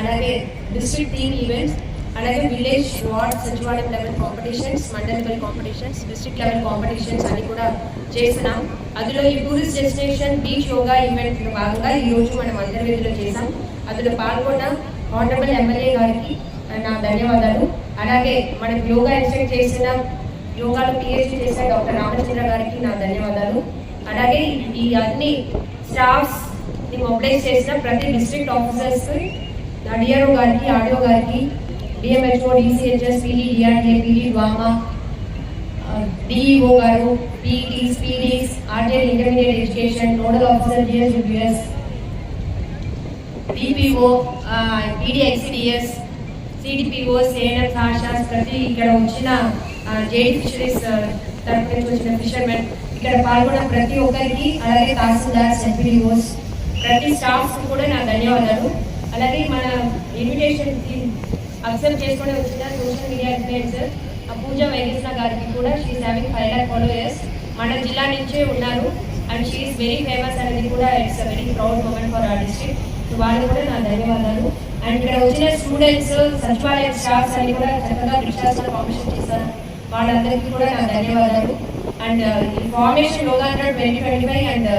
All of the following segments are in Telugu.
అలాగే డిస్ట్రిక్ట్ టీమ్ ఈవెంట్స్, అలాగే విలేజ్ వార్డ్ సచివాలయం level competitions, mandal level competitions, district level competitions అన్ని కూడా చేస్తున్నాం. అందులో ఈ tourist destination beach yoga event భాగంగా ఈ రోజు మనం అంతర్వేదిలో చేసాం. అందులో పాల్గొన్న ఆనరబుల్ ఎమ్మెల్యే గారికి నా ధన్యవాదాలు. అలాగే మనకు యోగా ఇన్స్ట్రక్ట్ చేసిన, యోగాలో పిహెచ్డి చేసిన డాక్టర్ రామచంద్ర గారికి నా ధన్యవాదాలు. అలాగే ఈ అన్ని స్టాఫ్స్ ని మొబిలైజ్ చేసిన ప్రతి డిస్ట్రిక్ట్ ఆఫీసర్స్, డిఆర్ఓ గారికి, ఆర్డీఓ గారికి, DMHO, DCHS, PD, DRA, PD, DWAMA, DEO గారు, PTs, PDs, RTI intermediate education, nodal officer, DSUS, DPO, PD ICDS, CDPO, ANM, ASHAs, ప్రతి ఇక్కడ వచ్చిన జేడీ ఫిషరీస్ తరఫు నుంచి వచ్చిన ఫిషర్మెన్, ఇక్కడ పాల్గొన్న ప్రతి ఒక్కరికి, అలాగే తహసీల్దార్స్, ఎంపీడీఓస్, ప్రతి స్టాఫ్స్ కూడా నా ధన్యవాదాలు. అలాగే మన ఇన్విటేషన్ అక్సెప్ట్ చేసుకుని వచ్చిన సోషల్ మీడియా ఇన్ఫ్లుయెన్సర్ పూజా వైకృష్ణ గారికి కూడా, షీఈస్ హ్యావింగ్ 5 lakh followers, మన జిల్లా నుంచే ఉన్నారు అండ్ షీఈస్ వెరీ ఫేమస్ అనేది కూడా it's a very proud moment for our district. So వాళ్ళకి కూడా నా ధన్యవాదాలు. అండ్ ఇక్కడ వచ్చిన స్టూడెంట్స్, సచివాలయ స్టాఫ్స్ అని కూడా చక్కగా విశ్వాసంలో కాంపిటీషన్ చేశారు, వాళ్ళందరికీ కూడా నా ధన్యవాదాలు. అండ్ ఫార్మేషన్ యోగా 2025 అండ్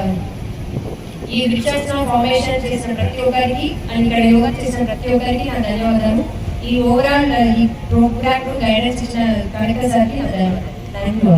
ఈ విశ్వాసంలో ఫార్మేషన్ చేసిన ప్రతి ఒక్కరికి అండ్ ఇక్కడ యోగా చేసిన ప్రతి ఒక్కరికి నా ధన్యవాదాలు. ఈ ఓవరాల్ ఈ ప్రోగ్రామ్ గైడెన్స్ ఇచ్చిన కలెక్టర్ సార్కి నా ధన్యవాదాలు. Thank you.